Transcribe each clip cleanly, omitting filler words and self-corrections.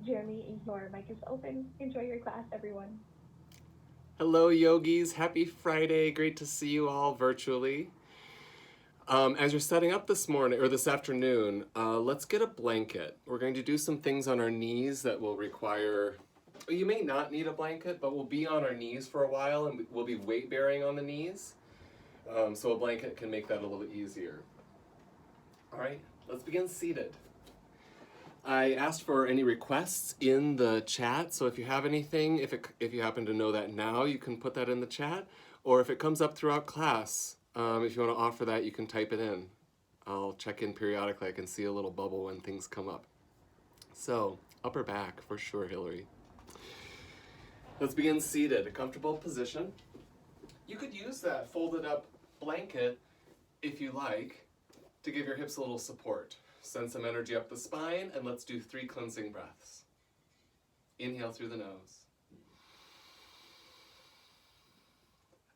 Jeremy, your mic is open. Enjoy your class, everyone. Hello, yogis. Happy Friday. Great to see you all virtually. As you're setting up this morning or this afternoon, let's get a blanket. We're going to do some things on our knees that will require. You may not need a blanket, but we'll be on our knees for a while and we'll be weight bearing on the knees. So a blanket can make that a little easier. All right, let's begin seated. I asked for any requests in the chat, so if you have anything, if you happen to know that now, you can put that in the chat, or if it comes up throughout class, if you want to offer that, you can type it in. I'll check in periodically. I can see a little bubble when things come up. So, upper back for sure, Hillary. Let's begin seated, a comfortable position. You could use that folded up blanket, if you like, to give your hips a little support. Send some energy up the spine, and let's do 3 cleansing breaths. Inhale through the nose.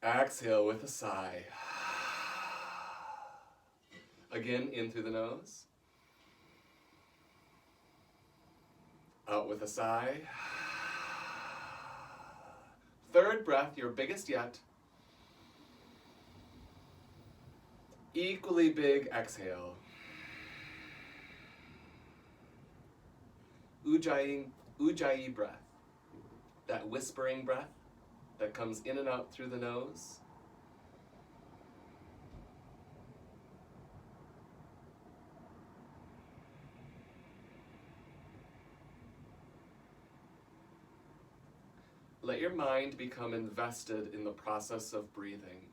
Exhale with a sigh. Again, in through the nose. Out with a sigh. Third breath, your biggest yet. Equally big exhale. Ujjayi breath. That whispering breath that comes in and out through the nose. Let your mind become invested in the process of breathing.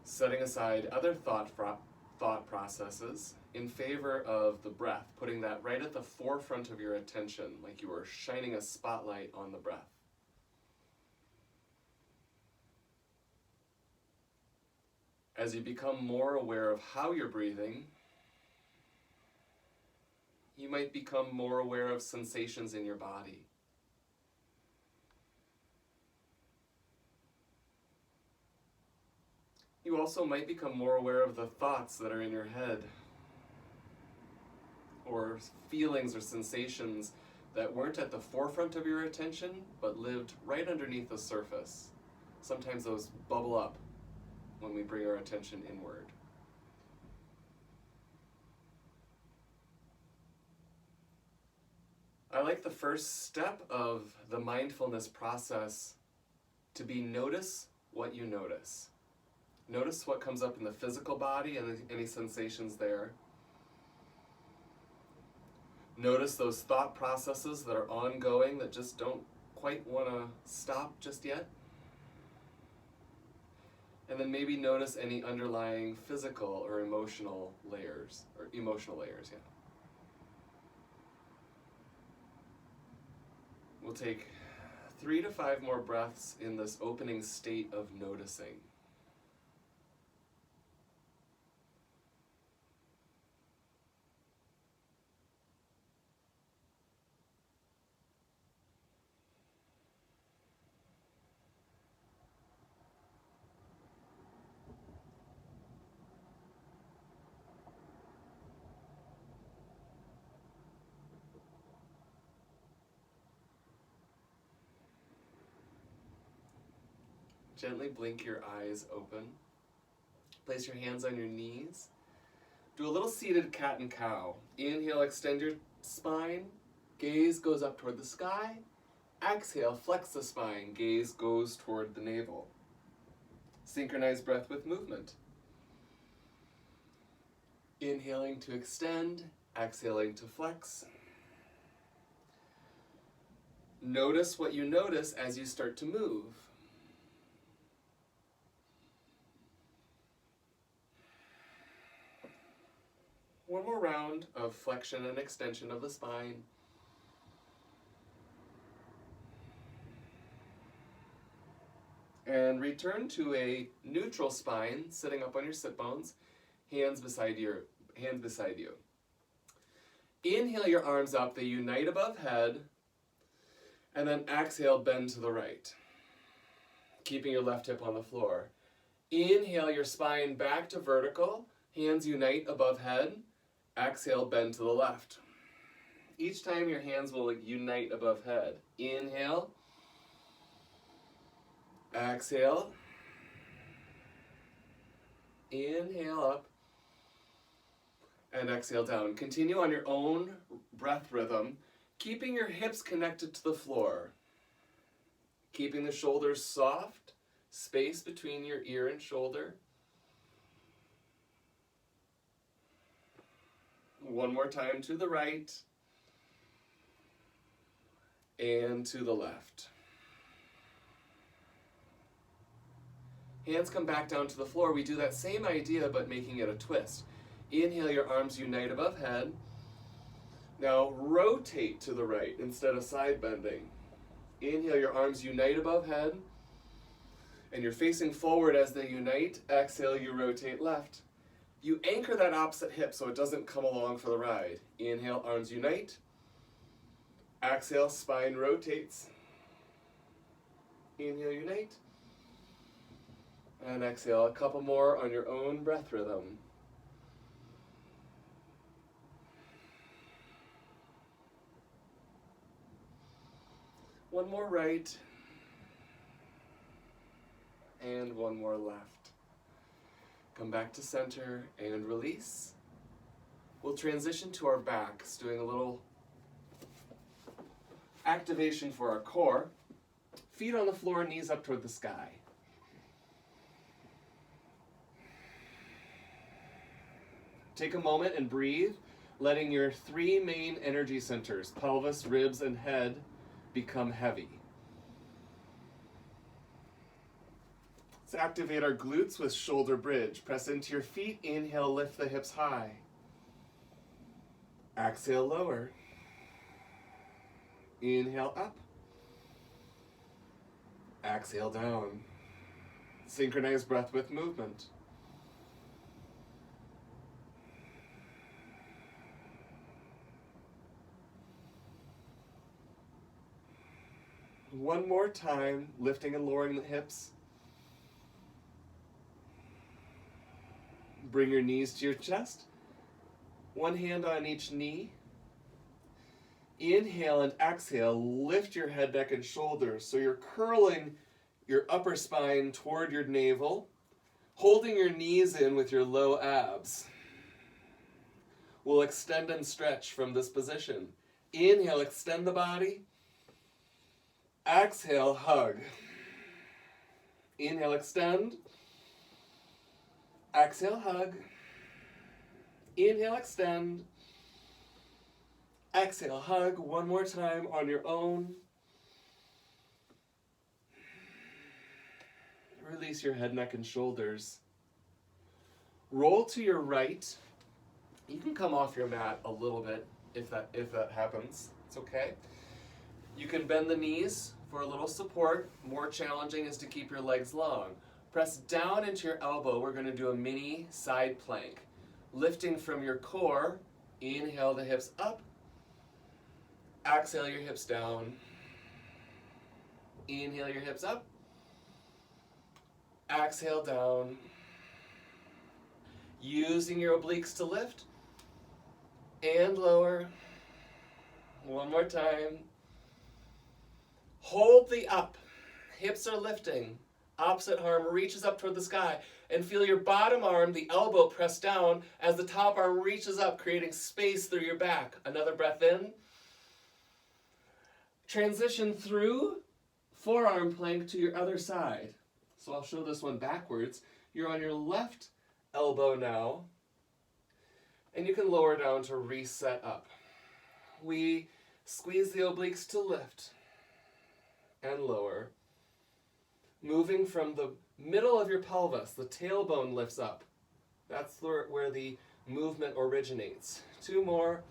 Setting aside other thought processes in favor of the breath, putting that right at the forefront of your attention, like you are shining a spotlight on the breath. As you become more aware of how you're breathing, you might become more aware of sensations in your body. You also might become more aware of the thoughts that are in your head, or feelings or sensations that weren't at the forefront of your attention, but lived right underneath the surface. Sometimes those bubble up when we bring our attention inward. I like the first step of the mindfulness process to be notice what you notice. Notice what comes up in the physical body and any sensations there. Notice those thought processes that are ongoing that just don't quite want to stop just yet. And then maybe notice any underlying physical or emotional layers, yeah. We'll take 3 to 5 more breaths in this opening state of noticing. Gently blink your eyes open. Place your hands on your knees. Do a little seated cat and cow. Inhale, extend your spine. Gaze goes up toward the sky. Exhale, flex the spine. Gaze goes toward the navel. Synchronize breath with movement. Inhaling to extend, exhaling to flex. Notice what you notice as you start to move. One more round of flexion and extension of the spine. And return to a neutral spine, sitting up on your sit bones, hands beside you. Inhale your arms up, they unite above head, and then exhale, bend to the right, keeping your left hip on the floor. Inhale your spine back to vertical, hands unite above head, Exhale, bend to the left. Each time your hands will unite above head. Inhale. Exhale. Inhale up. And exhale down. Continue on your own breath rhythm, keeping your hips connected to the floor. Keeping the shoulders soft, space between your ear and shoulder. One more time to the right and to the left. Hands come back down to the floor. We do that same idea, but making it a twist. Inhale, your arms unite above head. Now rotate to the right instead of side bending. Inhale, your arms unite above head. And you're facing forward as they unite. Exhale, you rotate left. You anchor that opposite hip so it doesn't come along for the ride. Inhale, arms unite. Exhale, spine rotates. Inhale, unite. And exhale, a couple more on your own breath rhythm. One more right. And one more left. Come back to center and release. We'll transition to our backs, doing a little activation for our core. Feet on the floor, knees up toward the sky. Take a moment and breathe, letting your three main energy centers, pelvis, ribs, and head, become heavy. Let's activate our glutes with shoulder bridge. Press into your feet. Inhale, lift the hips high. Exhale, lower. Inhale, up. Exhale, down. Synchronize breath with movement. One more time, lifting and lowering the hips. Bring your knees to your chest. One hand on each knee. Inhale and exhale, lift your head, neck, and shoulders. So you're curling your upper spine toward your navel, holding your knees in with your low abs. We'll extend and stretch from this position. Inhale, extend the body. Exhale, hug. Inhale, extend. Exhale, hug. Inhale, extend. Exhale, hug. One more time on your own. Release your head, neck, and shoulders. Roll to your right. You can come off your mat a little bit if that happens. It's okay. You can bend the knees for a little support. More challenging is to keep your legs long. Press down into your elbow. We're going to do a mini side plank. Lifting from your core, inhale the hips up. Exhale your hips down. Inhale your hips up. Exhale down. Using your obliques to lift and lower. One more time. Hold the up. Hips are lifting. Opposite arm reaches up toward the sky. And feel your bottom arm, the elbow, press down as the top arm reaches up, creating space through your back. Another breath in. Transition through forearm plank to your other side. So I'll show this one backwards. You're on your left elbow now. And you can lower down to reset up. We squeeze the obliques to lift and lower. Moving from the middle of your pelvis, the tailbone lifts up. That's where the movement originates. Two more.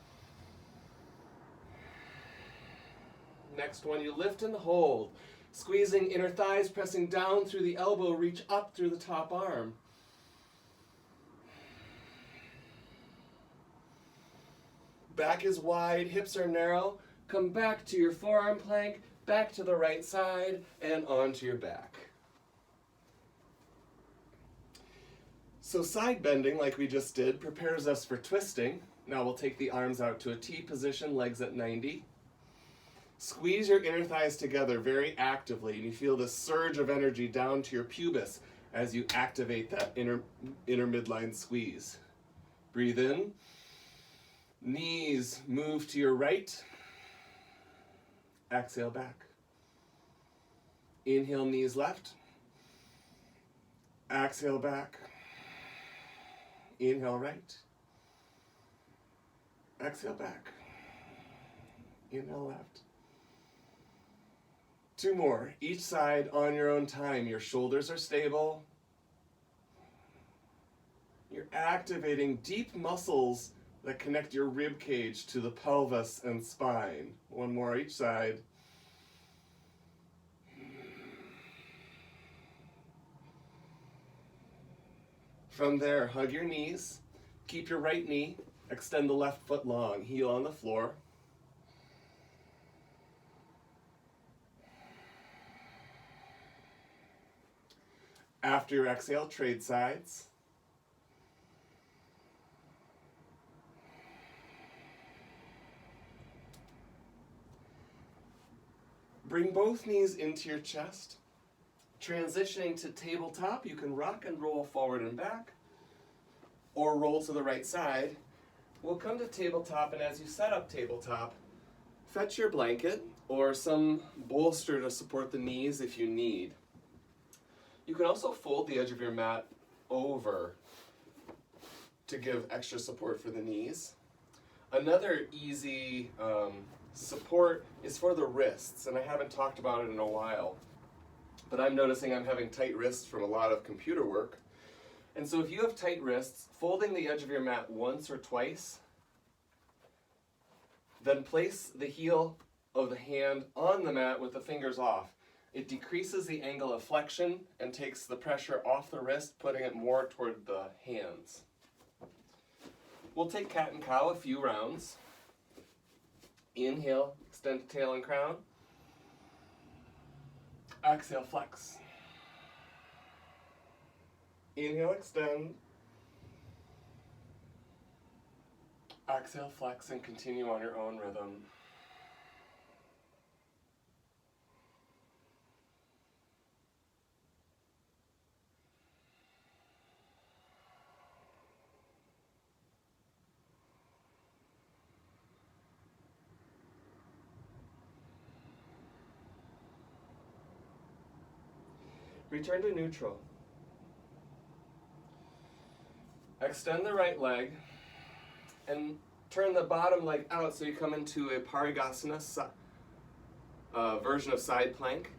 Next one, you lift and hold. Squeezing inner thighs, pressing down through the elbow, reach up through the top arm. Back is wide, hips are narrow. Come back to your forearm plank, back to the right side, and onto your back. So side bending, like we just did, prepares us for twisting. Now we'll take the arms out to a T position, legs at 90. Squeeze your inner thighs together very actively, and you feel this surge of energy down to your pubis as you activate that inner midline squeeze. Breathe in. Knees move to your right. Exhale back. Inhale, knees left. Exhale back. Inhale right. Exhale back. Inhale left. 2 more, each side on your own time. Your shoulders are stable. You're activating deep muscles that connect your rib cage to the pelvis and spine. 1 more each side. From there, hug your knees. Keep your right knee. Extend the left foot long. Heel on the floor. After your exhale, trade sides. Bring both knees into your chest. Transitioning to tabletop, you can rock and roll forward and back, or roll to the right side. We'll come to tabletop, and as you set up tabletop, fetch your blanket or some bolster to support the knees if you need. You can also fold the edge of your mat over to give extra support for the knees. Another easy support is for the wrists, and I haven't talked about it in a while, but I'm noticing I'm having tight wrists from a lot of computer work. And so if you have tight wrists, folding the edge of your mat once or twice, then place the heel of the hand on the mat with the fingers off. It decreases the angle of flexion and takes the pressure off the wrist, putting it more toward the hands. We'll take cat and cow a few rounds. Inhale, extend tail and crown. Exhale, flex. Inhale, extend. Exhale, flex, and continue on your own rhythm. Return to neutral. Extend the right leg and turn the bottom leg out so you come into a parigasana version of side plank.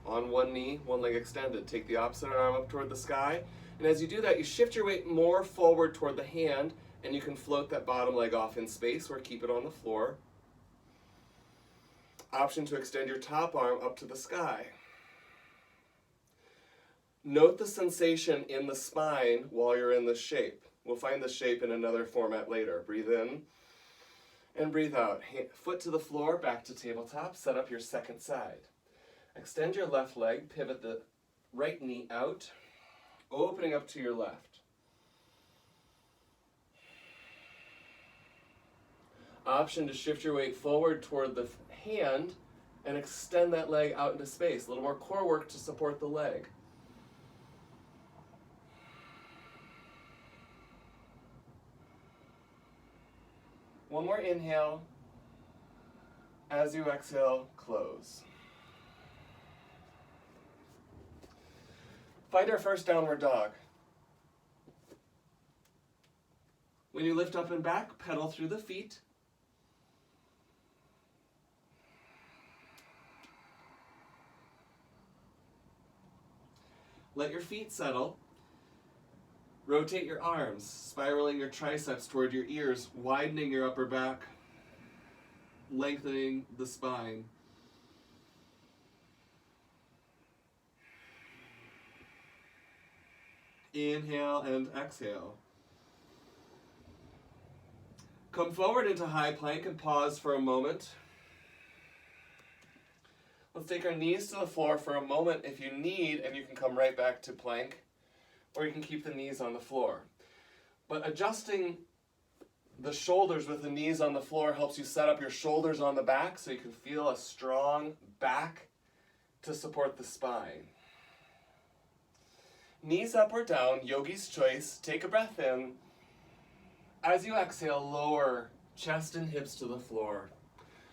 On one knee, one leg extended. Take the opposite arm up toward the sky. And as you do that, you shift your weight more forward toward the hand, and you can float that bottom leg off in space or keep it on the floor. Option to extend your top arm up to the sky. Note the sensation in the spine while you're in this shape. We'll find this shape in another format later. Breathe in and breathe out. Foot to the floor, back to tabletop. Set up your second side. Extend your left leg, pivot the right knee out, opening up to your left. Option to shift your weight forward toward the hand and extend that leg out into space. A little more core work to support the leg. One more inhale. As you exhale, close. Find our first downward dog. When you lift up and back, pedal through the feet. Let your feet settle. Rotate your arms, spiraling your triceps toward your ears, widening your upper back, lengthening the spine. Inhale and exhale. Come forward into high plank and pause for a moment. Let's take our knees to the floor for a moment if you need, and you can come right back to plank. or you can keep the knees on the floor. But adjusting the shoulders with the knees on the floor helps you set up your shoulders on the back so you can feel a strong back to support the spine. Knees up or down, yogi's choice. Take a breath in. As you exhale, lower chest and hips to the floor.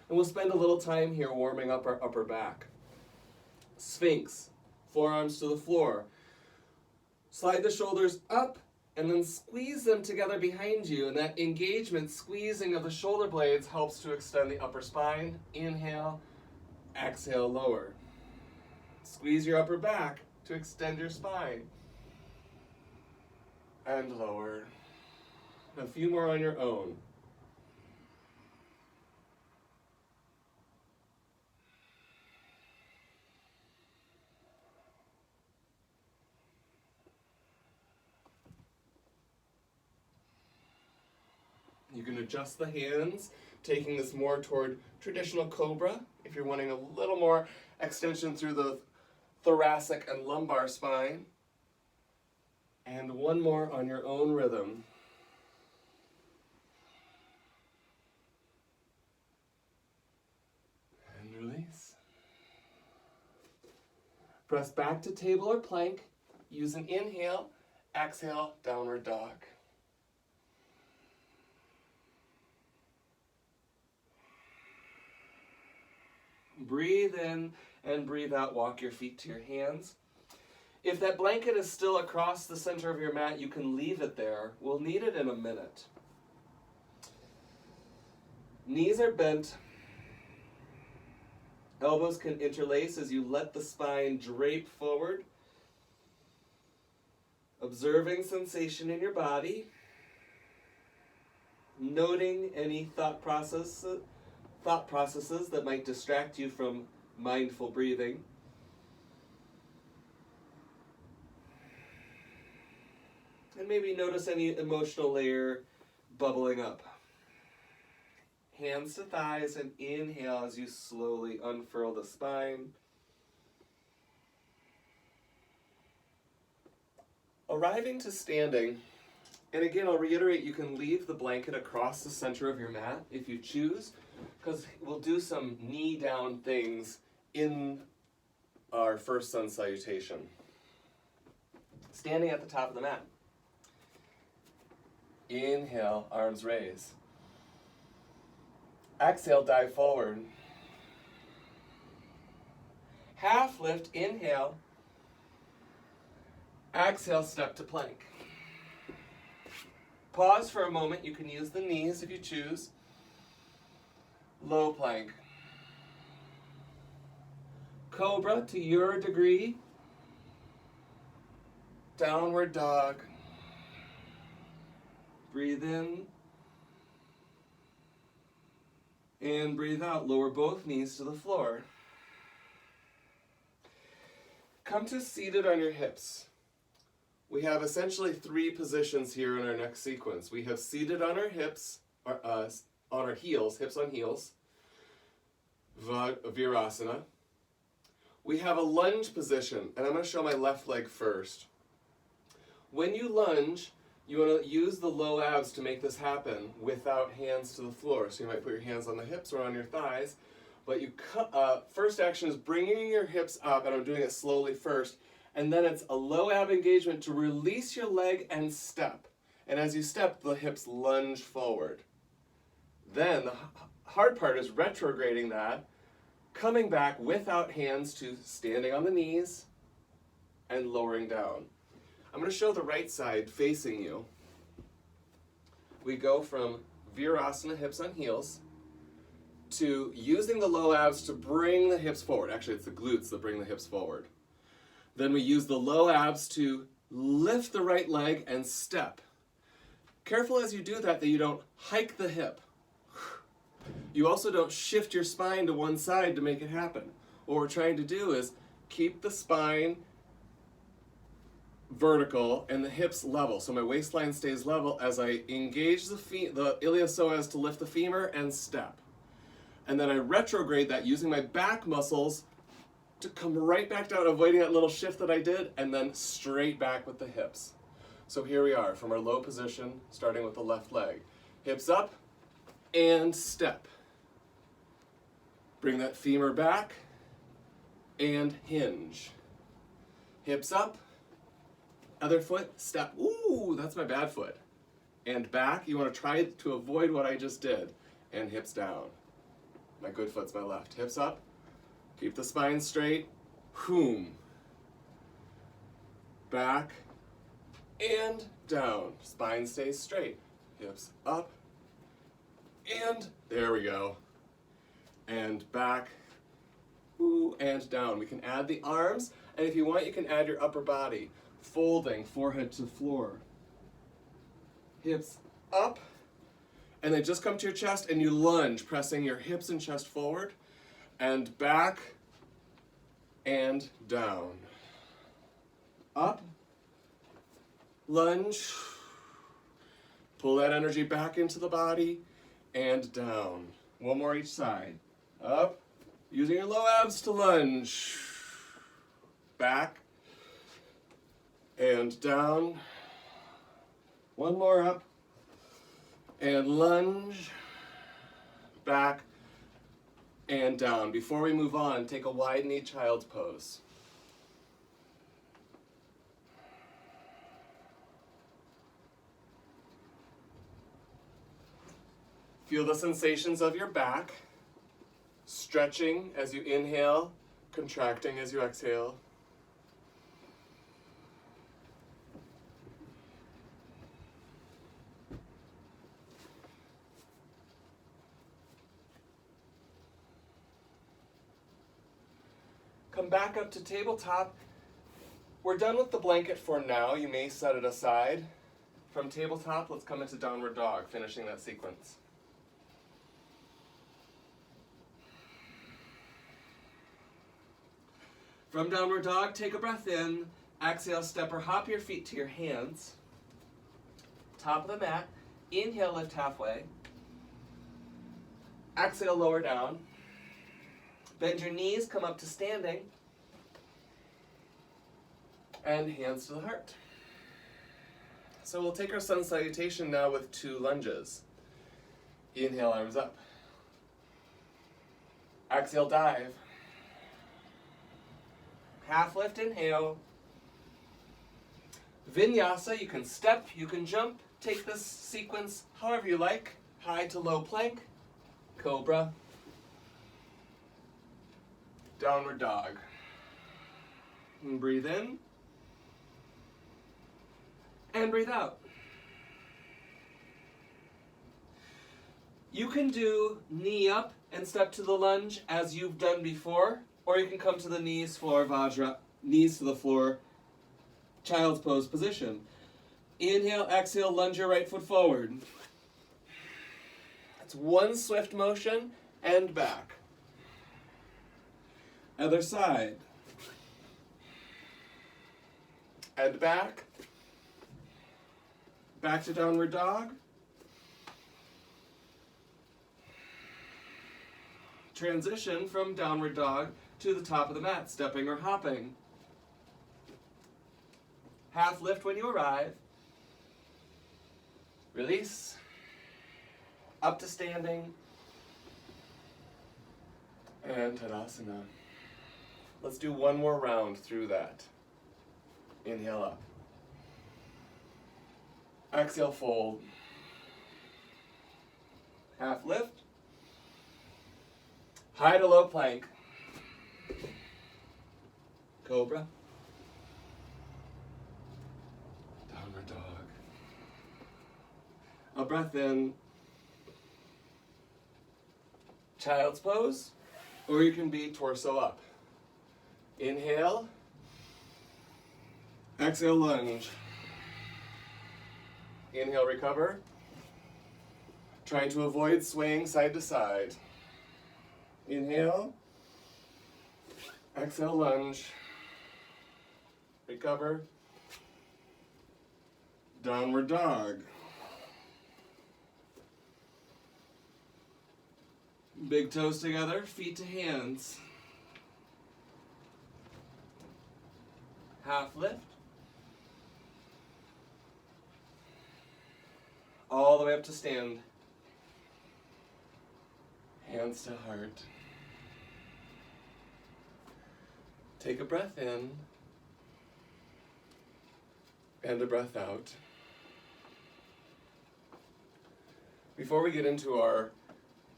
And we'll spend a little time here warming up our upper back. Sphinx, forearms to the floor. Slide the shoulders up and then squeeze them together behind you. And that engagement, squeezing of the shoulder blades helps to extend the upper spine. Inhale, exhale, lower. Squeeze your upper back to extend your spine. And lower. A few more on your own. You can adjust the hands, taking this more toward traditional cobra if you're wanting a little more extension through the thoracic and lumbar spine. And one more on your own rhythm. And release. Press back to table or plank. Use an inhale, exhale, downward dog. Breathe in and breathe out. Walk your feet to your hands. If that blanket is still across the center of your mat, you can leave it there. We'll need it in a minute. Knees are bent. Elbows can interlace as you let the spine drape forward. Observing sensation in your body. Noting any thought processes that might distract you from mindful breathing. And maybe notice any emotional layer bubbling up. Hands to thighs and inhale as you slowly unfurl the spine. Arriving to standing, and again I'll reiterate, you can leave the blanket across the center of your mat if you choose, because we'll do some knee down things in our first sun salutation. Standing at the top of the mat. Inhale, arms raise. Exhale, dive forward. Half lift, inhale. Exhale, step to plank. Pause for a moment. You can use the knees if you choose. Low plank. Cobra to your degree. Downward dog. Breathe in. And breathe out. Lower both knees to the floor. Come to seated on your hips. We have essentially three positions here in our next sequence. We have seated on our hips, on our heels, hips on heels, Virasana. We have a lunge position, and I'm going to show my left leg first. When you lunge, you want to use the low abs to make this happen without hands to the floor. So you might put your hands on the hips or on your thighs, but you first action is bringing your hips up, and I'm doing it slowly first, and then it's a low ab engagement to release your leg and step. And as you step, the hips lunge forward. Then the hard part is retrograding that, coming back without hands to standing on the knees and lowering down. I'm going to show the right side facing you. We go from Virasana, hips on heels, to using the low abs to bring the hips forward. Actually, it's the glutes that bring the hips forward. Then we use the low abs to lift the right leg and step. Careful as you do that you don't hike the hip. You also don't shift your spine to one side to make it happen. What we're trying to do is keep the spine vertical and the hips level. So my waistline stays level as I engage the iliopsoas to lift the femur and step. And then I retrograde that using my back muscles to come right back down, avoiding that little shift that I did, and then straight back with the hips. So here we are from our low position, starting with the left leg. Hips up and step. Bring that femur back and hinge. Hips up, other foot, step. Ooh, that's my bad foot. And back, you want to try to avoid what I just did. And hips down. My good foot's my left. Hips up, keep the spine straight. Whoom. Back and down. Spine stays straight. Hips up and there we go. And back, ooh, and down. We can add the arms, and if you want, you can add your upper body. Folding, forehead to floor. Hips up, and then just come to your chest and you lunge, pressing your hips and chest forward, and back, and down. Up, lunge, pull that energy back into the body, and down. One more each side. Up, using your low abs to lunge. Back, and down. One more up, and lunge. Back, and down. Before we move on, take a wide knee child's pose. Feel the sensations of your back, stretching as you inhale, contracting as you exhale. Come back up to tabletop. We're done with the blanket for now. You may set it aside. From tabletop, let's come into downward dog, finishing that sequence. From downward dog, take a breath in. Exhale, step or hop your feet to your hands. Top of the mat. Inhale, lift halfway. Exhale, lower down. Bend your knees, come up to standing. And hands to the heart. So we'll take our sun salutation now with 2 lunges. Inhale, arms up. Exhale, dive. Half lift, inhale. Vinyasa, you can step, you can jump. Take this sequence however you like. High to low plank. Cobra. Downward dog. And breathe in. And breathe out. You can do knee up and step to the lunge as you've done before, or you can come to the knees, floor, vajra, knees to the floor, child's pose position. Inhale, exhale, lunge your right foot forward. It's one swift motion and back. Other side. And back. Back to downward dog. Transition from downward dog to the top of the mat, stepping or hopping. Half lift when you arrive. Release. Up to standing. And Tadasana. Let's do one more round through that. Inhale up. Exhale, fold. Half lift. High to low plank. Cobra. Downward dog. A breath in. Child's pose. Or you can be torso up. Inhale. Exhale, lunge. Inhale, recover. Trying to avoid swaying side to side. Inhale. Exhale, lunge. Recover. Downward dog. Big toes together, feet to hands. half lift. All the way up to stand. Hands to heart. Take a breath in and a breath out. Before we get into our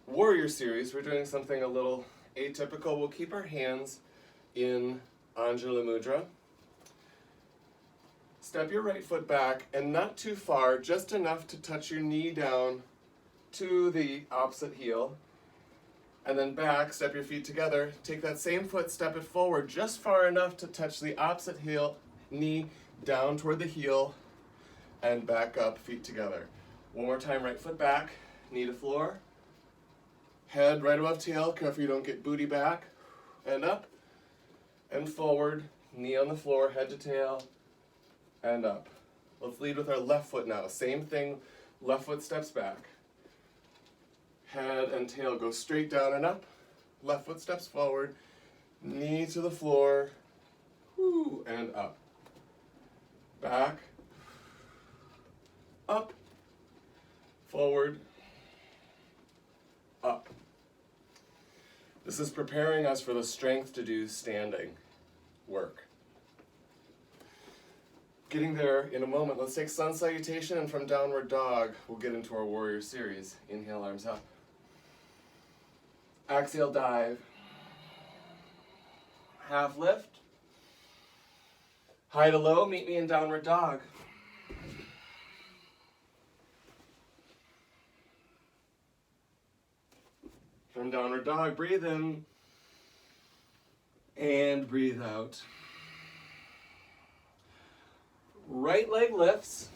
warrior series, we're doing something a little atypical. We'll keep our hands in Anjali Mudra. Step your right foot back and not too far, just enough to touch your knee down to the opposite heel. And then back, step your feet together. Take that same foot, step it forward just far enough to touch the opposite heel, knee down toward the heel, and back up, feet together. One more time, right foot back, knee to floor. Head right above tail, careful you don't get booty back. And up, and forward, knee on the floor, head to tail, and up. Let's lead with our left foot now. Same thing, left foot steps back. Head and tail go straight down and up. Left foot steps forward, knee to the floor, and up. Back, up, forward, up. This is preparing us for the strength to do standing work. Getting there in a moment. Let's take sun salutation, and from downward dog, we'll get into our warrior series. Inhale, arms up. Exhale, dive. Half lift. High to low, meet me in downward dog. From downward dog, breathe in and breathe out. Right leg lifts.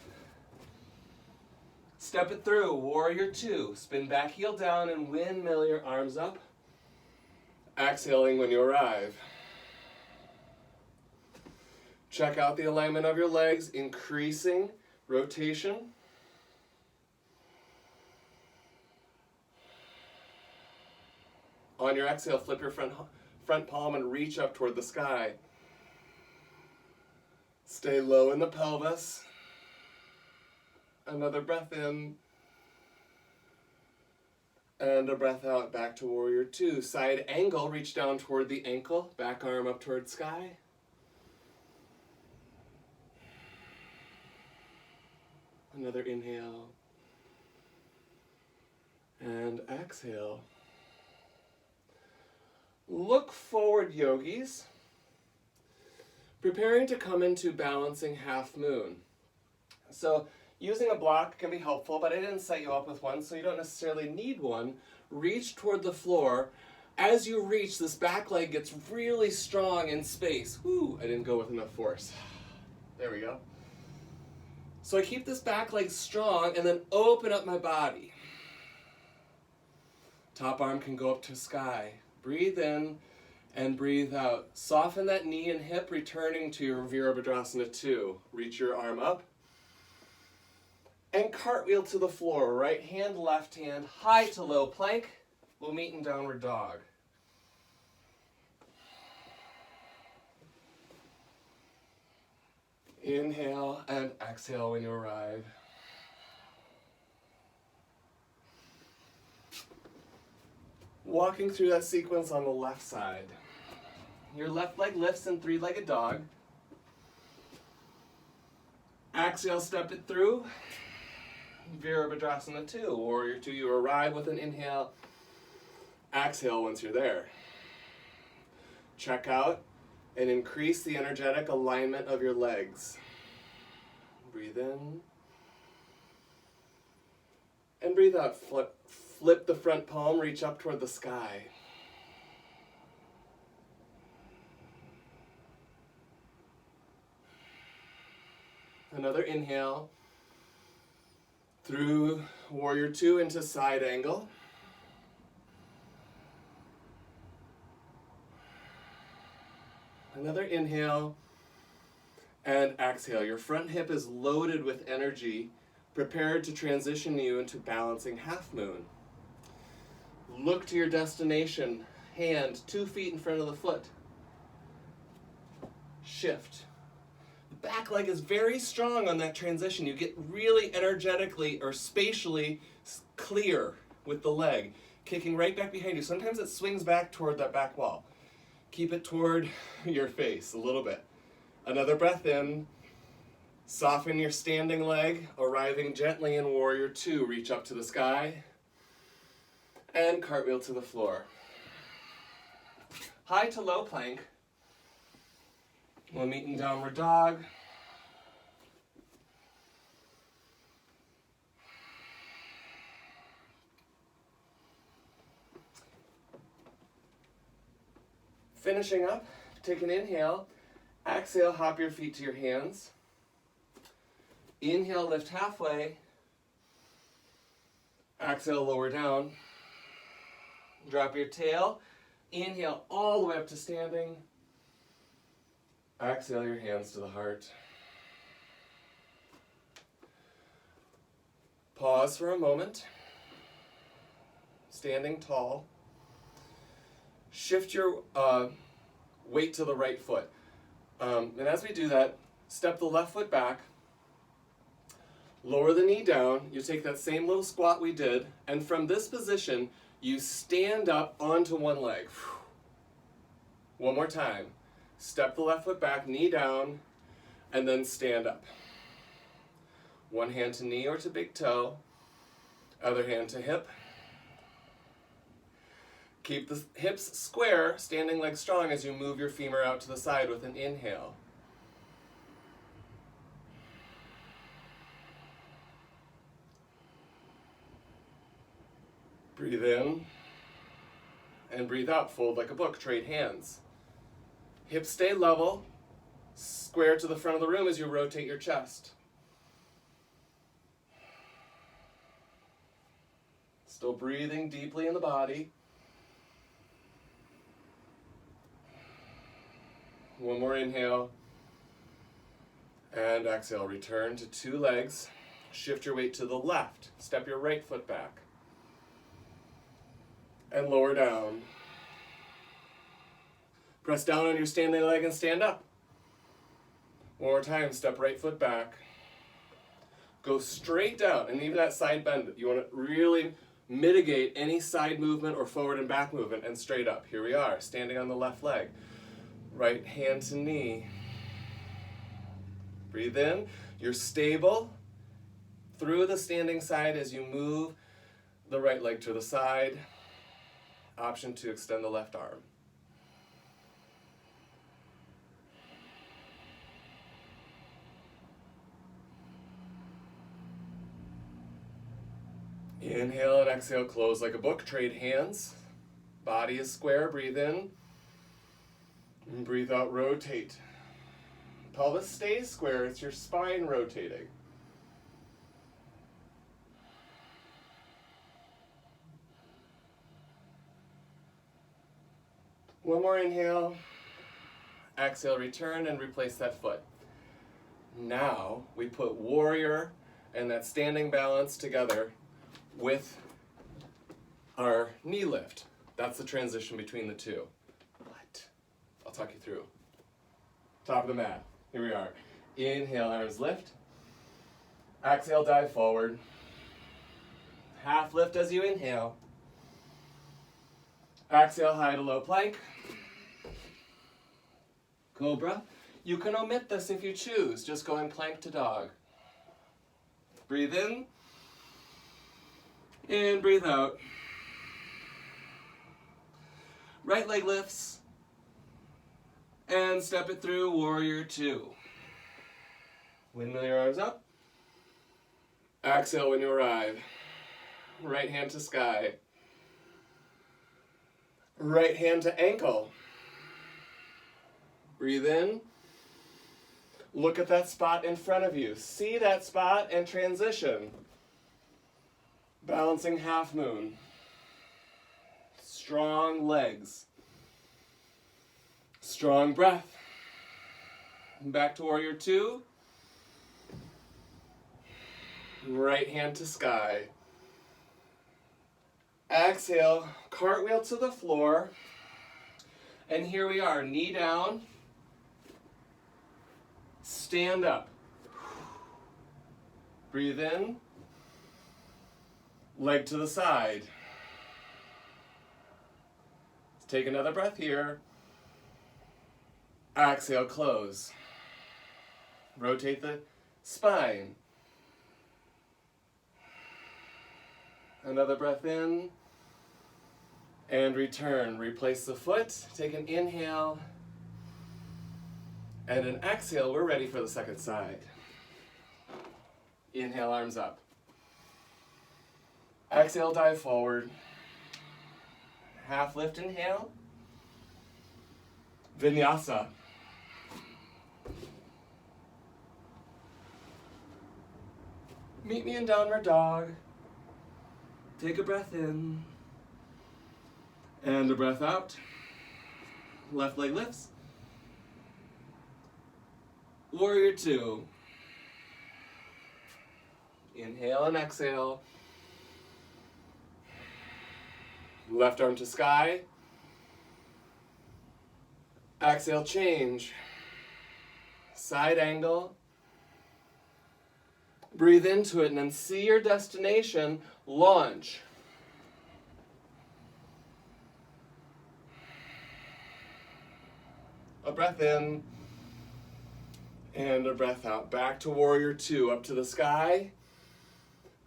Step it through, warrior two. Spin back heel down and windmill your arms up. Exhaling when you arrive. Check out the alignment of your legs, increasing rotation. On your exhale, flip your front palm and reach up toward the sky. Stay low in the pelvis. Another breath in. And a breath out, back to warrior two. Side angle, reach down toward the ankle, back arm up toward sky. Another inhale. And exhale. Look forward, yogis. Preparing to come into balancing half moon. So using a block can be helpful, but I didn't set you up with one, so you don't necessarily need one. Reach toward the floor. As you reach, this back leg gets really strong in space. Woo, I didn't go with enough force. There we go. So I keep this back leg strong and then open up my body. Top arm can go up to sky. Breathe in and breathe out. Soften that knee and hip, returning to your Virabhadrasana 2. Reach your arm up. And cartwheel to the floor. Right hand, left hand, high to low plank. We'll meet in downward dog. Inhale and exhale when you arrive. Walking through that sequence on the left side. Your left leg lifts in three-legged dog. Exhale, step it through. Virabhadrasana 2, warrior 2. You arrive with an inhale. Exhale once you're there. Check out and increase the energetic alignment of your legs. Breathe in. And breathe out. Flip the front palm, reach up toward the sky. Another inhale. Through warrior 2 into side angle. Another inhale and exhale. Your front hip is loaded with energy, prepared to transition you into balancing half moon. Look to your destination. Hand 2 feet in front of the foot. Shift. back leg is very strong on that transition. You get really energetically or spatially clear with the leg, kicking right back behind you. Sometimes it swings back toward that back wall. Keep it toward your face a little bit. Another breath in. Soften your standing leg, arriving gently in Warrior Two. Reach up to the sky and cartwheel to the floor. High to low plank. We'll meet in downward dog. Finishing up, take an inhale. Exhale, hop your feet to your hands. Inhale, lift halfway. Exhale, lower down. Drop your tail. Inhale all the way up to standing. Exhale your hands to the heart. Pause for a moment. Standing tall. Shift your weight to the right foot. And as we do that, step the left foot back. Lower the knee down. You take that same little squat we did, and from this position, you stand up onto one leg. One more time. Step the left foot back, knee down, and then stand up. One hand to knee or to big toe, other hand to hip. Keep the hips square, standing leg strong as you move your femur out to the side with an inhale. Breathe in and breathe out. Fold like a book. Trade hands. Hips stay level. Square to the front of the room as you rotate your chest. Still breathing deeply in the body. One more inhale. And exhale. Return to two legs. Shift your weight to the left. Step your right foot back. And lower down. Press down on your standing leg and stand up. One more time, step right foot back. Go straight down, and even that side bend, you want to really mitigate any side movement or forward and back movement, and straight up. Here we are, standing on the left leg. Right hand to knee. Breathe in. You're stable through the standing side as you move the right leg to the side. Option to extend the left arm. Inhale and exhale, close like a book. Trade hands. Body is square. Breathe in. And breathe out, rotate. Pelvis stays square. It's your spine rotating. One more inhale. Exhale, return and replace that foot. Now we put warrior and that standing balance together with our knee lift. That's the transition between the two. What? I'll talk you through. Top of the mat. Here we are. Inhale, arms lift. Exhale, dive forward. Half lift as you inhale. Exhale, high to low plank. Cobra. You can omit this if you choose, just going plank to dog. Breathe in. And breathe out. Right leg lifts. And step it through, Warrior Two. Windmill your arms up. Exhale when you arrive. Right hand to sky. Right hand to ankle. Breathe in. Look at that spot in front of you. See that spot and transition. Balancing half moon. Strong legs. Strong breath. Back to Warrior Two. Right hand to sky. Exhale, cartwheel to the floor. And here we are, knee down. stand up. Breathe in. Leg to the side. Let's take another breath here. Exhale, close. Rotate the spine. Another breath in. And return. Replace the foot. Take an inhale. And an exhale. We're ready for the second side. Inhale, arms up. Exhale, dive forward. Half lift, inhale. Vinyasa. Meet me in downward dog. Take a breath in. And a breath out. Left leg lifts. Warrior two. Inhale and exhale. Left arm to sky. Exhale, change. Side angle. Breathe into it and then see your destination. Launch. A breath in. And a breath out. Back to warrior two. Up to the sky.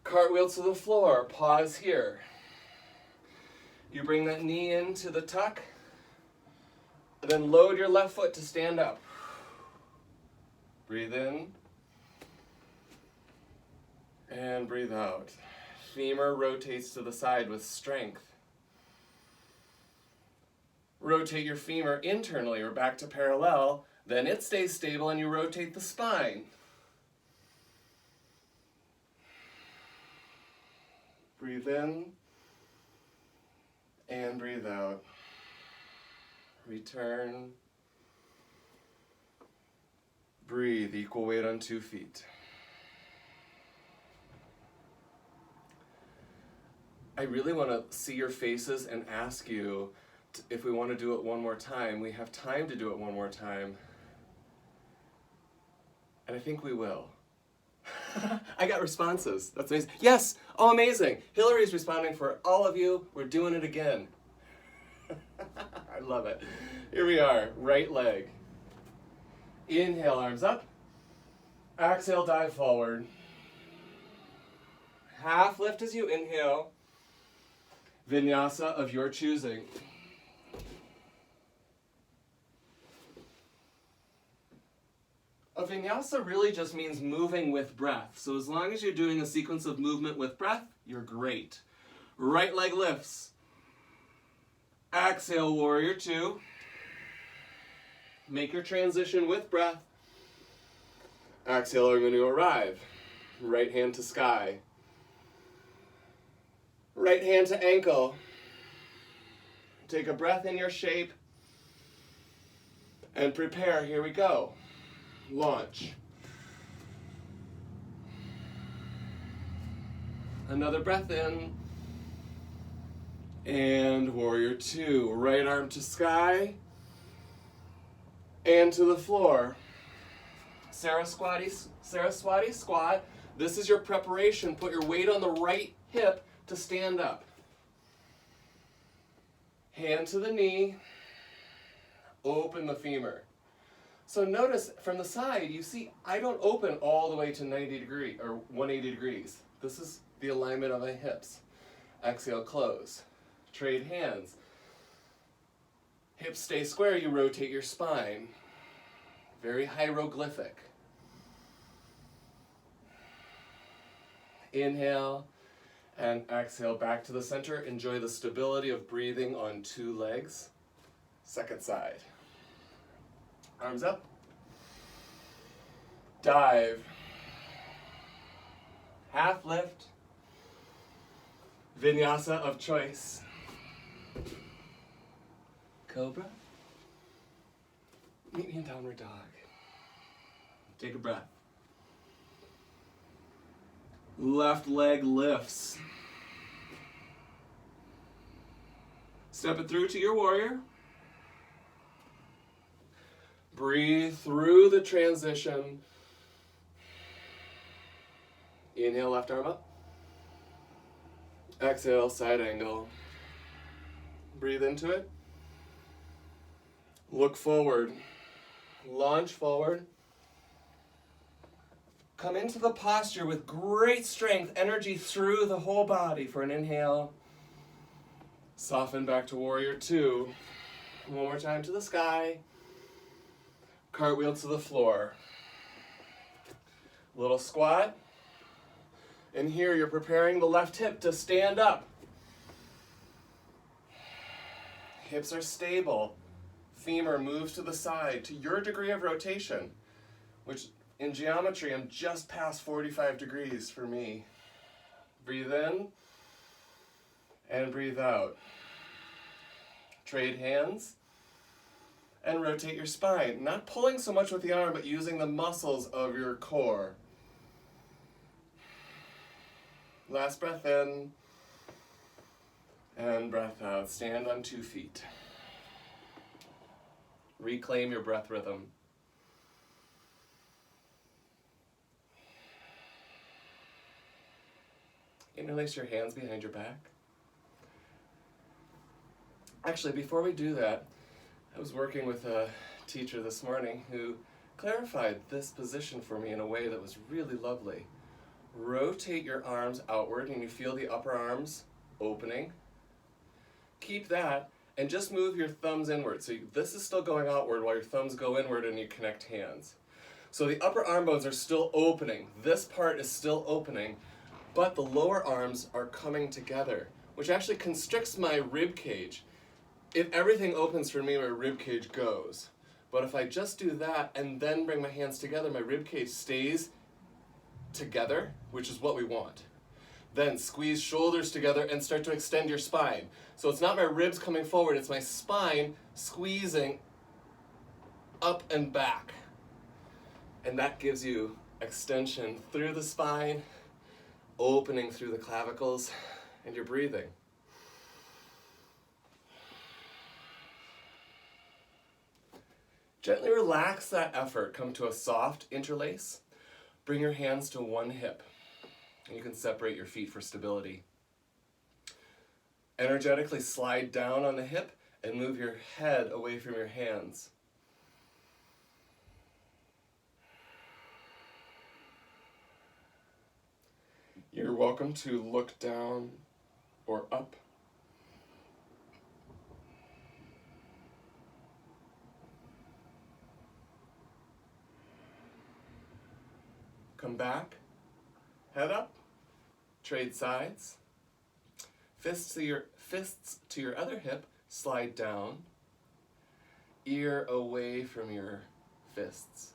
Cartwheel to the floor. Pause here. You bring that knee into the tuck. Then load your left foot to stand up. Breathe in. And breathe out. Femur rotates to the side with strength. Rotate your femur internally or back to parallel. Then it stays stable and you rotate the spine. Breathe in. And breathe out. Return. Breathe, equal weight on 2 feet. I really want to see your faces and ask you if we want to do it one more time. We have time to do it one more time. And I think we will. I got responses. That's amazing. Yes! Oh, amazing. Hillary's responding for all of you. We're doing it again. I love it. Here we are. Right leg. Inhale, arms up. Exhale, dive forward. Half lift as you inhale. Vinyasa of your choosing. A vinyasa really just means moving with breath. So as long as you're doing a sequence of movement with breath, you're great. Right leg lifts. Exhale, warrior two. Make your transition with breath. Exhale, we're going to arrive. Right hand to sky. Right hand to ankle. Take a breath in your shape. And prepare, here we go. Launch. Another breath in. And warrior two. Right arm to sky. And to the floor. Saraswati squat. This is your preparation. Put your weight on the right hip to stand up. Hand to the knee. Open the femur. So notice from the side, you see I don't open all the way to 90 degrees or 180 degrees. This is the alignment of my hips. Exhale, close. Trade hands. Hips stay square, you rotate your spine. Very hieroglyphic. Inhale and exhale back to the center. Enjoy the stability of breathing on 2 legs. Second side. Arms up. Dive. Half lift. Vinyasa of choice. Cobra. Meet me in downward dog. Take a breath. Left leg lifts. Step it through to your warrior. Breathe through the transition. Inhale, left arm up. Exhale, side angle. Breathe into it. Look forward. Launch forward. Come into the posture with great strength, energy through the whole body for an inhale. Soften back to warrior two. One more time to the sky. Cartwheel to the floor. Little squat. And here you're preparing the left hip to stand up. Hips are stable. Femur moves to the side to your degree of rotation, which in geometry I'm just past 45 degrees for me. Breathe in and breathe out. Trade hands and rotate your spine. Not pulling so much with the arm, but using the muscles of your core. Last breath in and breath out. Stand on 2 feet. Reclaim your breath rhythm. Interlace your hands behind your back. Actually, before we do that, I was working with a teacher this morning who clarified this position for me in a way that was really lovely. Rotate your arms outward and you feel the upper arms opening. Keep that and just move your thumbs inward. So this is still going outward while your thumbs go inward and you connect hands. So the upper arm bones are still opening. This part is still opening, but the lower arms are coming together, which actually constricts my rib cage. If everything opens for me, my rib cage goes. But if I just do that and then bring my hands together, my rib cage stays together, which is what we want. Then squeeze shoulders together and start to extend your spine. So it's not my ribs coming forward, it's my spine squeezing up and back. And that gives you extension through the spine, opening through the clavicles, and you're breathing. Gently relax that effort. Come to a soft interlace. Bring your hands to one hip. You can separate your feet for stability. Energetically slide down on the hip and move your head away from your hands. You're welcome to look down or up. Come back, head up, trade sides. Fists to your other hip, slide down. Ear away from your fists.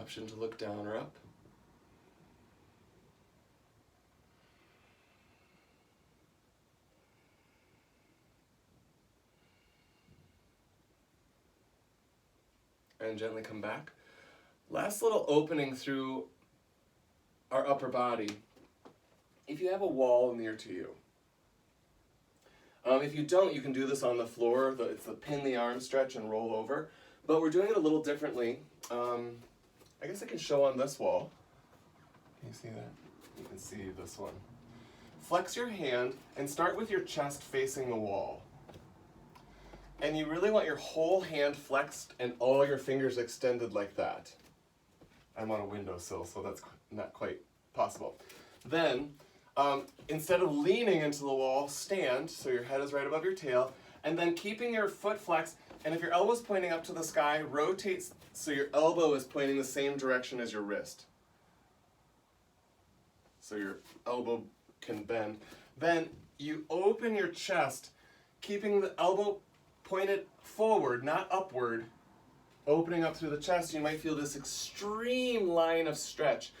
Option to look down or up. And gently come back. Last little opening through our upper body. If you have a wall near to you. If you don't, you can do this on the floor. It's the pin the arm stretch and roll over. But we're doing it a little differently. I guess I can show on this wall. Can you see that? You can see this one. Flex your hand and start with your chest facing the wall. And you really want your whole hand flexed and all your fingers extended like that. I'm on a windowsill, so that's not quite possible. Then, instead of leaning into the wall, stand, so your head is right above your tail, and then keeping your foot flexed, and if your elbow's pointing up to the sky, rotate so your elbow is pointing the same direction as your wrist. So your elbow can bend. Then you open your chest, keeping the elbow pointed forward, not upward, opening up through the chest. You might feel this extreme line of stretch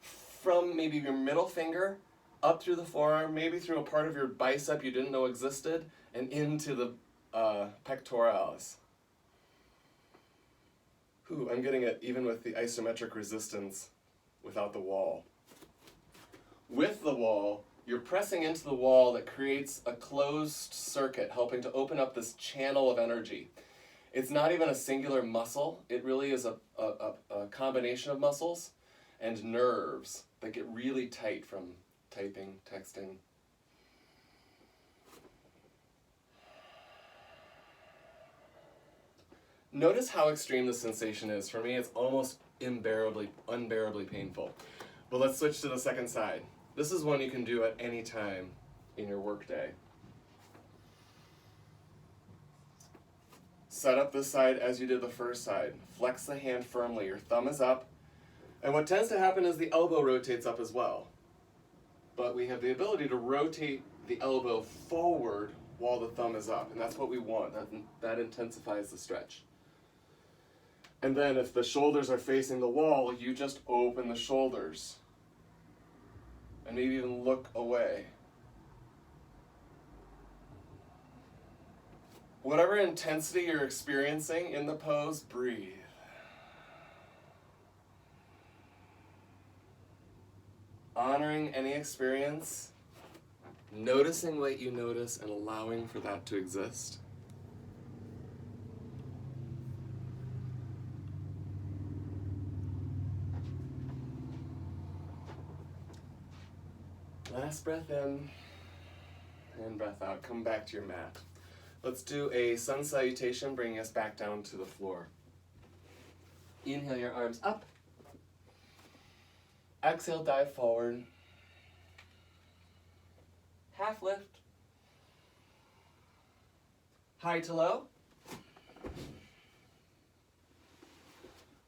from maybe your middle finger up through the forearm, maybe through a part of your bicep you didn't know existed, and into the pectoralis. Ooh, I'm getting it even with the isometric resistance without the wall. With the wall, you're pressing into the wall that creates a closed circuit, helping to open up this channel of energy. It's not even a singular muscle. It really is a combination of muscles and nerves that get really tight from typing, texting. Notice how extreme the sensation is. For me, it's almost unbearably painful. But let's switch to the second side. This is one you can do at any time in your workday. Set up this side as you did the first side. Flex the hand firmly. Your thumb is up. And what tends to happen is the elbow rotates up as well. But we have the ability to rotate the elbow forward while the thumb is up. And that's what we want. That intensifies the stretch. And then if the shoulders are facing the wall, you just open the shoulders. And maybe even look away. Whatever intensity you're experiencing in the pose, breathe. Honoring any experience, noticing what you notice, and allowing for that to exist. Last breath in and breath out. Come back to your mat. Let's do a sun salutation, bringing us back down to the floor. Inhale your arms up. Exhale, dive forward. Half lift. High to low.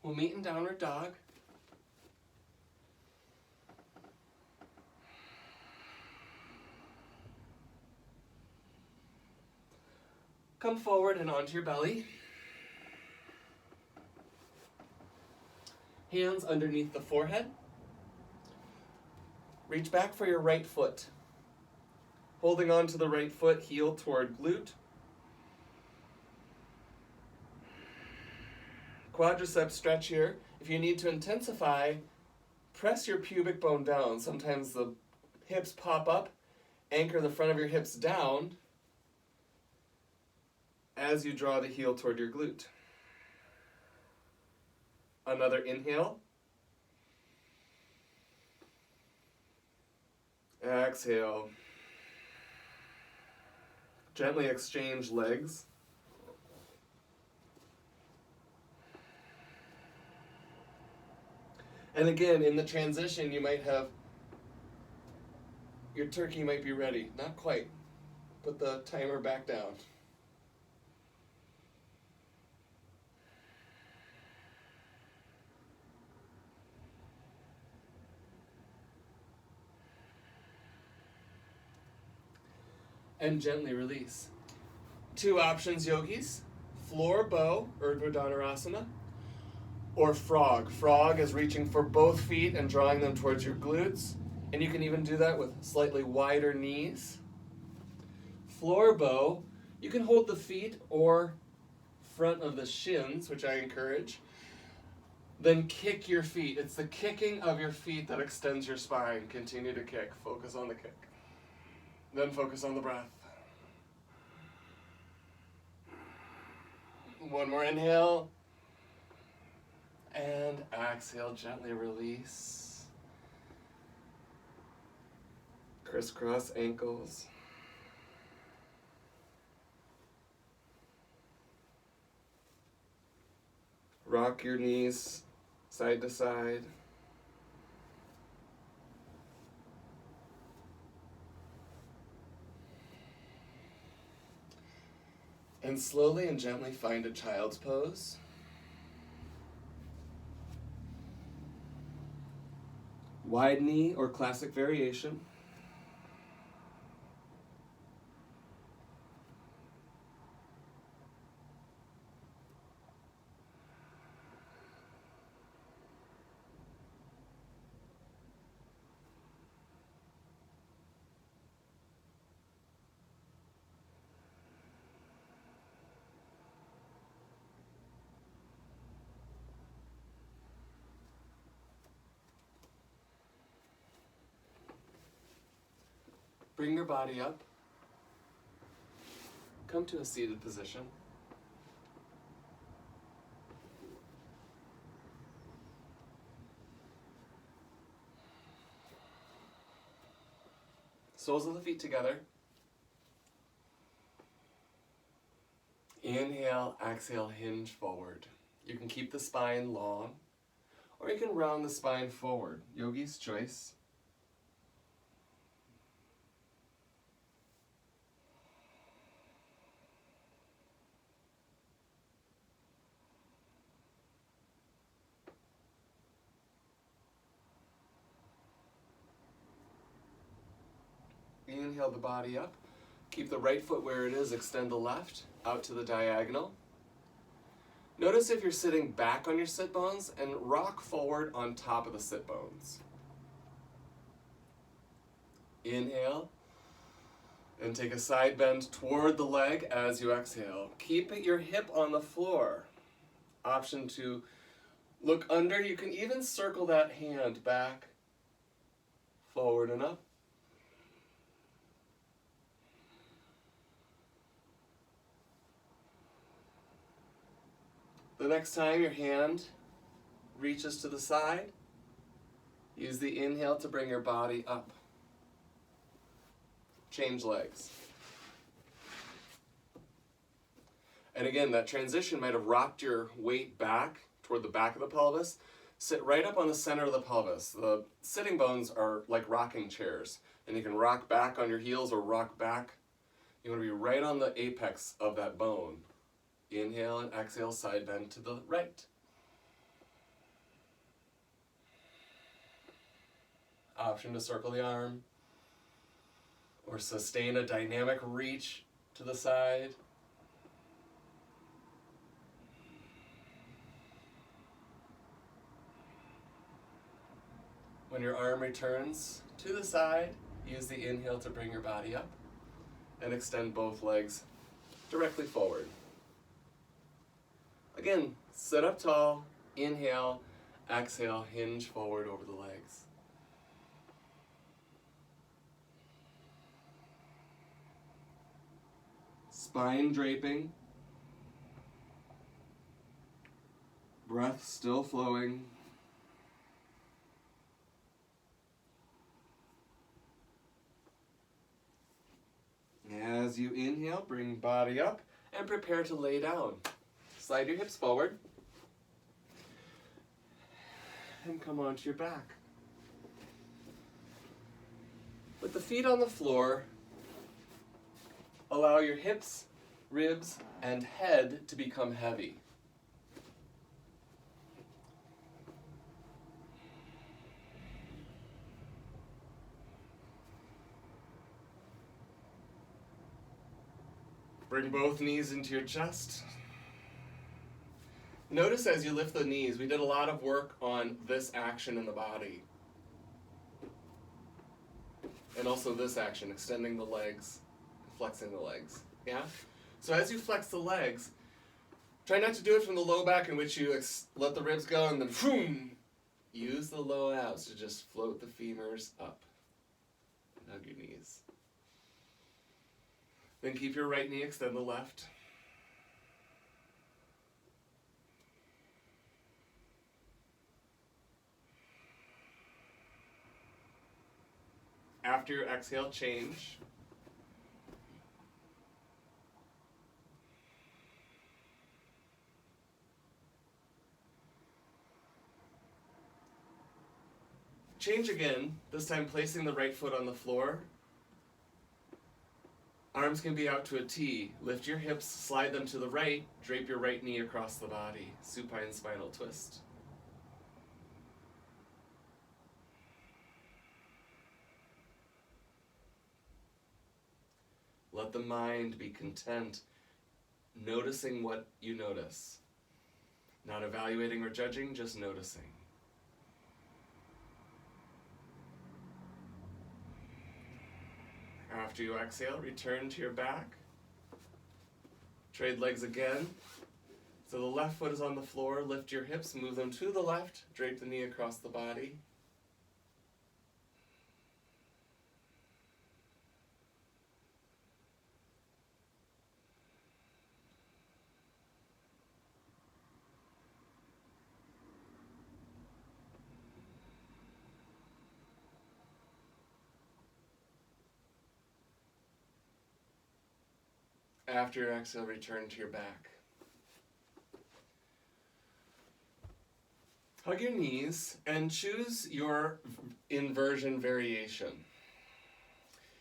We'll meet in downward dog. Come forward and onto your belly. Hands underneath the forehead. Reach back for your right foot. Holding on to the right foot, heel toward glute. Quadricep stretch here. If you need to intensify, press your pubic bone down. Sometimes the hips pop up. Anchor the front of your hips down as you draw the heel toward your glute. Another inhale. Exhale. Gently exchange legs. And again, in the transition, you might have, your turkey might be ready. Not quite. Put the timer back down. And gently release. Two options, yogis. Floor bow, Urdhva Dhanurasana, or frog. Frog is reaching for both feet and drawing them towards your glutes. And you can even do that with slightly wider knees. Floor bow, you can hold the feet or front of the shins, which I encourage. Then kick your feet. It's the kicking of your feet that extends your spine. Continue to kick. Focus on the kick. Then focus on the breath. One more inhale. And exhale, gently release. Crisscross ankles. Rock your knees side to side. And slowly and gently find a child's pose. Wide knee or classic variation. Bring your body up. Come to a seated position. Soles of the feet together. Inhale, exhale, hinge forward. You can keep the spine long, or you can round the spine forward. Yogi's choice. Inhale the body up. Keep the right foot where it is. Extend the left out to the diagonal. Notice if you're sitting back on your sit bones and rock forward on top of the sit bones. Inhale and take a side bend toward the leg as you exhale. Keep your hip on the floor. Option to look under. You can even circle that hand back, forward and up. The next time your hand reaches to the side, use the inhale to bring your body up. Change legs. And again, that transition might have rocked your weight back toward the back of the pelvis. Sit right up on the center of the pelvis. The sitting bones are like rocking chairs, and you can rock back on your heels or rock back. You want to be right on the apex of that bone. Inhale and exhale, side bend to the right. Option to circle the arm or sustain a dynamic reach to the side. When your arm returns to the side, use the inhale to bring your body up and extend both legs directly forward. Again, sit up tall, inhale, exhale, hinge forward over the legs. Spine draping. Breath still flowing. As you inhale, bring body up and prepare to lay down. Slide your hips forward and come onto your back. With the feet on the floor, allow your hips, ribs, and head to become heavy. Bring both knees into your chest. Notice as you lift the knees, we did a lot of work on this action in the body. And also this action, extending the legs, flexing the legs. Yeah? So as you flex the legs, try not to do it from the low back in which you let the ribs go and then boom. Use the low abs to just float the femurs up. And hug your knees. Then keep your right knee, extend the left. After your exhale, change. Change again, this time placing the right foot on the floor. Arms can be out to a T. Lift your hips, slide them to the right, drape your right knee across the body. Supine spinal twist. Let the mind be content, noticing what you notice. Not evaluating or judging, just noticing. After you exhale, return to your back. Trade legs again. So the left foot is on the floor. Lift your hips, move them to the left. Drape the knee across the body. After your exhale, return to your back. Hug your knees and choose your inversion variation.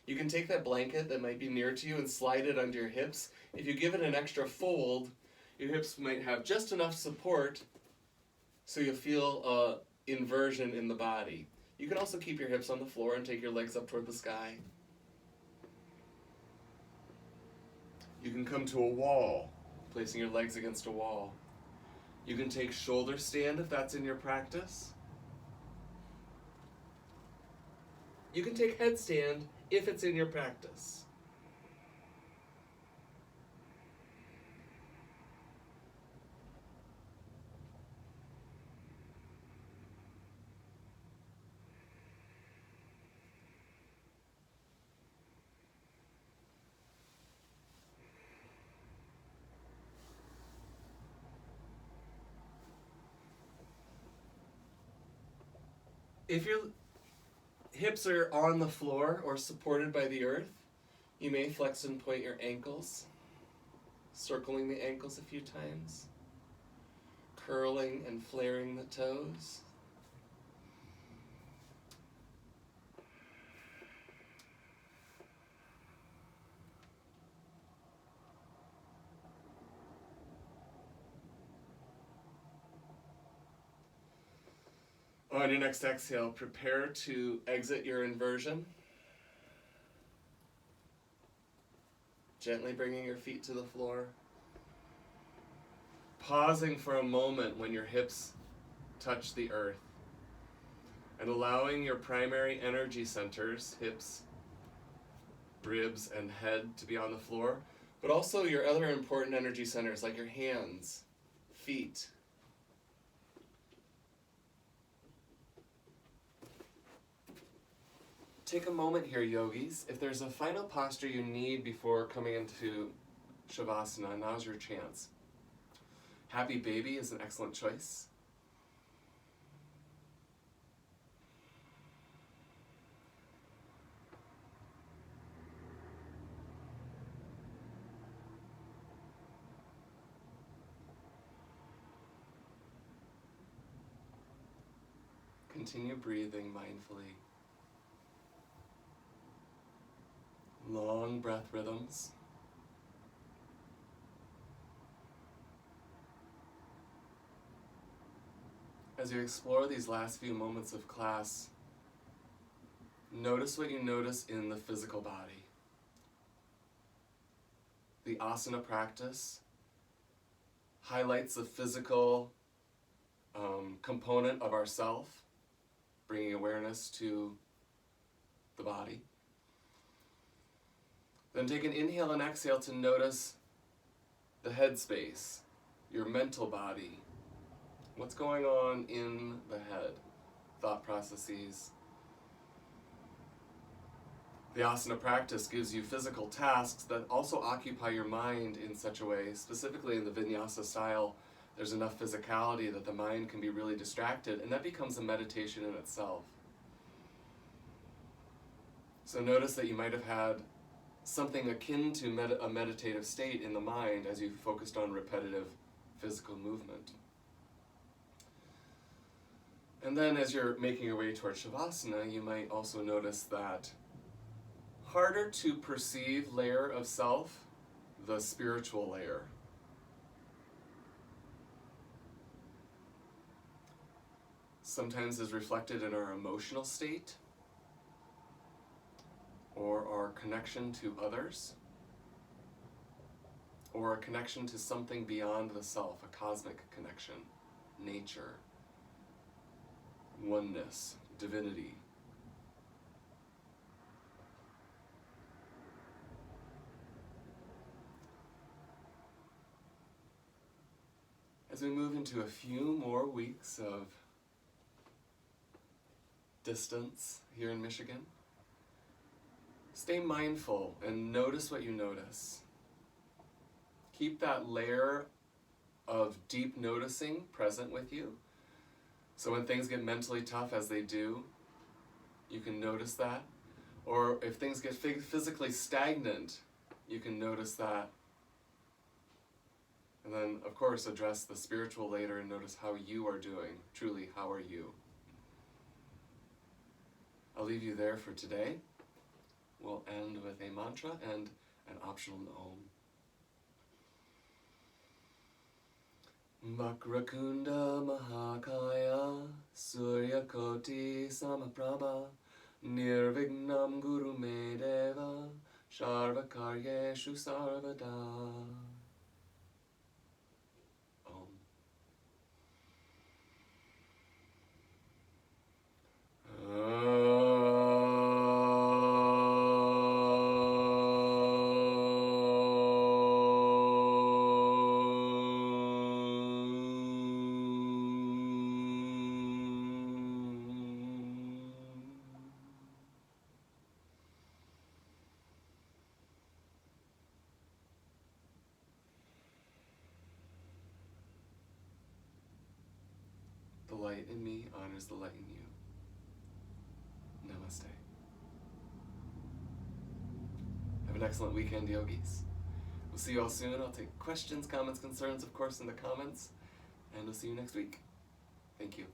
You can take that blanket that might be near to you and slide it under your hips. If you give it an extra fold, your hips might have just enough support so you'll feel inversion in the body. You can also keep your hips on the floor and take your legs up toward the sky. You can come to a wall, placing your legs against a wall. You can take shoulder stand if that's in your practice. You can take headstand if it's in your practice. If your hips are on the floor or supported by the earth, you may flex and point your ankles, circling the ankles a few times, curling and flaring the toes. On your next exhale, prepare to exit your inversion. Gently bringing your feet to the floor. Pausing for a moment when your hips touch the earth. And allowing your primary energy centers, hips, ribs, and head to be on the floor. But also your other important energy centers like your hands, feet. Take a moment here, yogis. If there's a final posture you need before coming into Shavasana, now's your chance. Happy baby is an excellent choice. Continue breathing mindfully. Long breath rhythms. As you explore these last few moments of class, notice what you notice in the physical body. The asana practice highlights the physical component of ourself, bringing awareness to the body. Then take an inhale and exhale to notice the headspace, your mental body. What's going on in the head? Thought processes. The asana practice gives you physical tasks that also occupy your mind in such a way, specifically in the Vinyasa style, there's enough physicality that the mind can be really distracted, and that becomes a meditation in itself. So notice that you might have had something akin to a meditative state in the mind as you focused on repetitive physical movement. And then as you're making your way towards Shavasana, you might also notice that harder to perceive layer of self, the spiritual layer. Sometimes is reflected in our emotional state, or our connection to others, or a connection to something beyond the self, a cosmic connection, nature, oneness, divinity. As we move into a few more weeks of distance here in Michigan, stay mindful and notice what you notice. Keep that layer of deep noticing present with you. So when things get mentally tough, as they do, you can notice that. Or if things get physically stagnant, you can notice that And then, of course, address the spiritual later and notice how you are doing. Truly, how are you? I'll leave you there for today. We'll end with a mantra and an optional Om. Vakrakunda Mahakaya Suryakoti Samaprabha Nirvignam Guru Medeva Sharvakaryeshu Sarvada. The light in me honors the light in you. Namaste. Have an excellent weekend, yogis. We'll see you all soon. I'll take questions, comments, concerns, of course, in the comments. And we'll see you next week. Thank you.